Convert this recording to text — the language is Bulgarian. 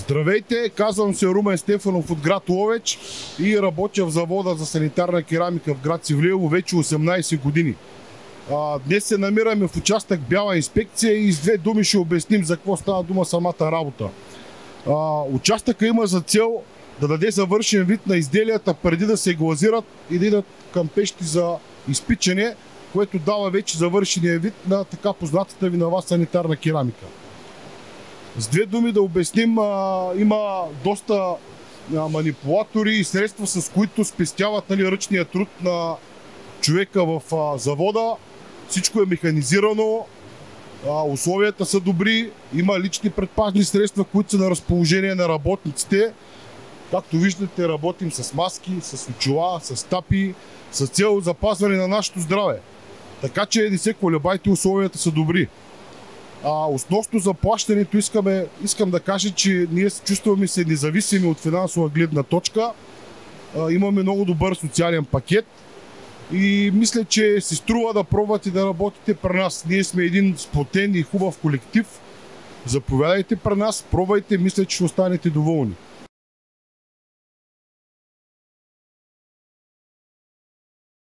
Здравейте, казвам се Румен Стефанов от град Ловеч и работя в завода за санитарна керамика в град Севлиево вече 18 години. Днес се намираме в участък Бяла инспекция и с две думи ще обясним за какво става дума самата работа. Участъка има за цел да даде завършен вид на изделията преди да се глазират и да идат към пещи за изпичане, което дава вече завършения вид на така познатата ви на вас санитарна керамика. С две думи да обясним, има доста манипулатори и средства, с които спестяват ръчния труд на човека в завода. Всичко е механизирано, условията са добри, има лични предпазни средства, които са на разположение на работниците. Както виждате, работим с маски, с очила, с тапи, с цел запазване на нашето здраве. Така че не се колебайте, условията са добри. Относно заплащането искам да кажа, че ние чувстваме се независими от финансова гледна точка. Имаме много добър социален пакет и мисля, че се струва да пробвате да работите при нас. Ние сме един сплотен и хубав колектив. Заповядайте при нас, пробвайте, мисля, че ще останете доволни.